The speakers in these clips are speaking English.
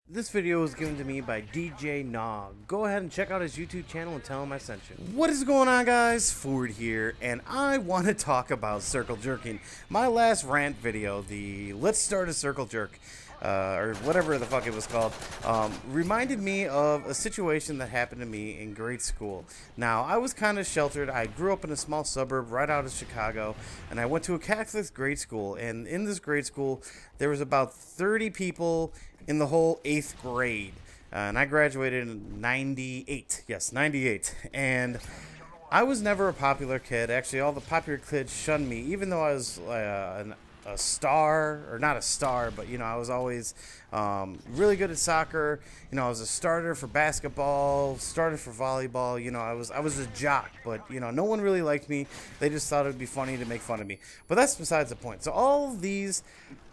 This video was given to me by djgnaw. Go ahead and check out his YouTube channel and tell him I sent you. What is going on, guys? Ford here, and I want to talk about circle jerking. My last rant video, the Let's Start a Circle Jerk, or whatever the fuck it was called, reminded me of a situation that happened to me in grade school. Now, I was kind of sheltered. I grew up in a small suburb right out of Chicago, and I went to a Catholic grade school, and in this grade school, there was about 30 people in the whole 8th grade, and I graduated in 98. Yes, 98. And I was never a popular kid. Actually, all the popular kids shunned me, even though I was a star, or not a star, but you know, I was always really good at soccer. You know, I was a starter for basketball, starter for volleyball. You know, I was a jock, but you know, no one really liked me. They just thought it would be funny to make fun of me. But that's besides the point. So all of these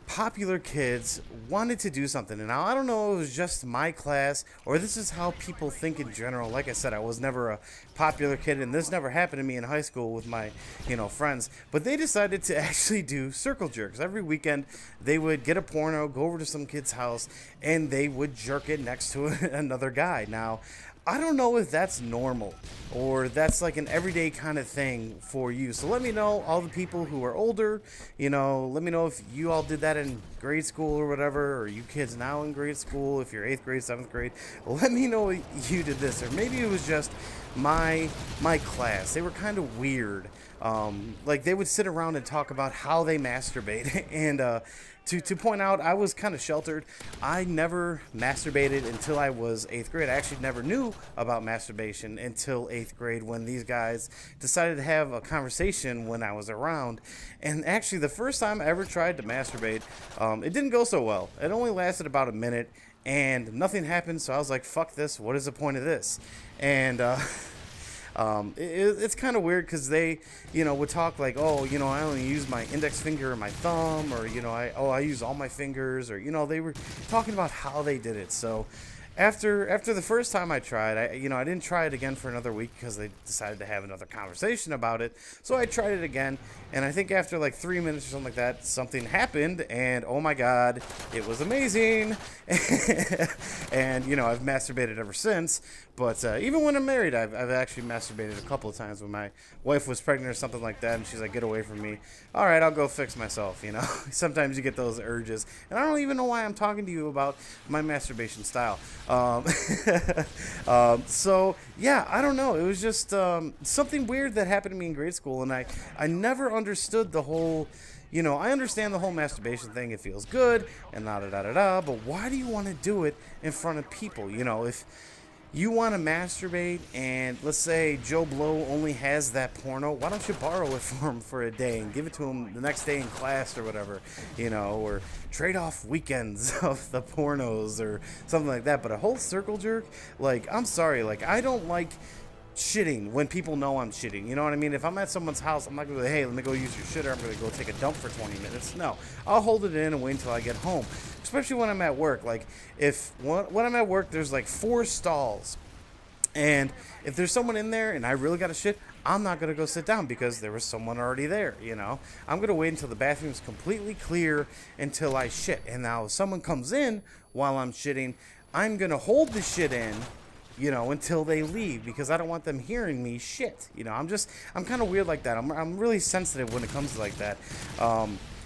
popular kids wanted to do something, and now I don't know if it was just my class or this is how people think in general. Like I said, I was never a popular kid, and this never happened to me in high school with my, you know, friends, but they decided to actually do circle jerks. Every weekend they would get a porno, go over to some kid's house, and they would jerk it next to another guy. Now, I don't know if that's normal or that's like an everyday kind of thing for you. So let me know, all the people who are older, you know, let me know if you all did that in grade school or whatever, or you kids now in grade school, if you're 8th grade, 7th grade, let me know you did this. Or maybe it was just my class. They were kind of weird. Like they would sit around and talk about how they masturbate. And to point out, I was kind of sheltered. I never masturbated until I was 8th grade. I actually never knew about masturbation until 8th grade, when these guys decided to have a conversation when I was around. And actually, the first time I ever tried to masturbate, it didn't go so well. It only lasted about a minute, and nothing happened. So I was like, fuck this. What is the point of this? And it's kind of weird because they, you know, would talk like, oh, you know, I only use my index finger and my thumb, or, you know, I use all my fingers, or, you know, they were talking about how they did it. So after the first time I tried, I didn't try it again for another week because they decided to have another conversation about it. So I tried it again, and I think after like 3 minutes or something like that, something happened, and oh my god, it was amazing. And you know, I've masturbated ever since. But even when I'm married, I've actually masturbated a couple of times when my wife was pregnant or something like that, and she's like, get away from me. All right, I'll go fix myself, you know. Sometimes you get those urges, and I don't even know why I'm talking to you about my masturbation style. So yeah, I don't know. It was just something weird that happened to me in grade school, and I never understood the whole, you know, I understand the whole masturbation thing. It feels good and da-da-da-da-da, but why do you want to do it in front of people? You know, if you want to masturbate, and let's say Joe Blow only has that porno, why don't you borrow it for him for a day and give it to him the next day in class or whatever, you know, or trade off weekends of the pornos or something like that. But a whole circle jerk, like, I'm sorry, like, I don't like shitting when people know I'm shitting, you know what I mean? If I'm at someone's house, I'm not gonna be like, hey, let me go use your shitter, I'm gonna go take a dump for 20 minutes. No, I'll hold it in and wait until I get home, especially when I'm at work. Like, when I'm at work, there's like 4 stalls, and if there's someone in there and I really gotta shit, I'm not gonna go sit down because there was someone already there, you know? I'm gonna wait until the bathroom's completely clear until I shit. And now if someone comes in while I'm shitting, I'm gonna hold the shit in, you know, until they leave, because I don't want them hearing me shit. You know, I'm kind of weird like that. I'm really sensitive when it comes to like that.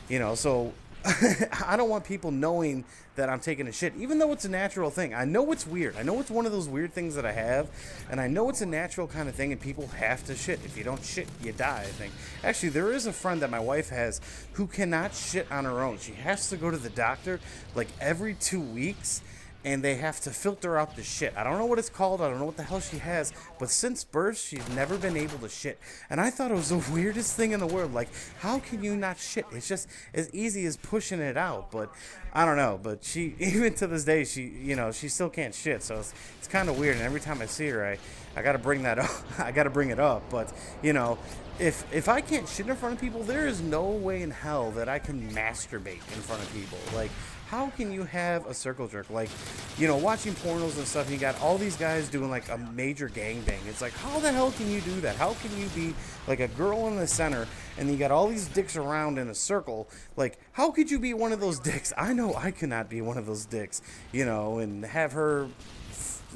You know, so I don't want people knowing that I'm taking a shit, even though it's a natural thing. I know it's weird. I know it's one of those weird things that I have, and I know it's a natural kind of thing, and people have to shit. If you don't shit, you die, I think. Actually, there is a friend that my wife has who cannot shit on her own. She has to go to the doctor like every 2 weeks, and they have to filter out the shit. I don't know what it's called. I don't know what the hell she has. But since birth, she's never been able to shit. And I thought it was the weirdest thing in the world. Like, how can you not shit? It's just as easy as pushing it out. But I don't know. But she, even to this day, she, you know, she still can't shit. So it's kind of weird. And every time I see her, I got to bring that up. I got to bring it up. But, you know, if I can't shit in front of people, there is no way in hell that I can masturbate in front of people. Like, how can you have a circle jerk? Like, you know, watching pornos and stuff, and you got all these guys doing like a major gangbang. It's like, how the hell can you do that? How can you be like a girl in the center and you got all these dicks around in a circle? Like, how could you be one of those dicks? I know I could not be one of those dicks, you know, and have her,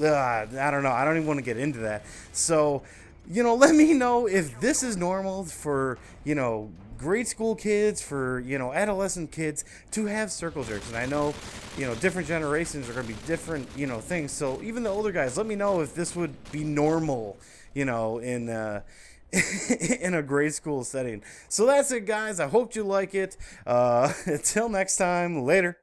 I don't know. I don't even want to get into that. So, you know, let me know if this is normal for, you know, grade school kids, for, you know, adolescent kids to have circle jerks. And I know, you know, different generations are going to be different, you know, things. So even the older guys, let me know if this would be normal, you know, in in a grade school setting. So that's it, guys. I hope you like it. Until next time, later.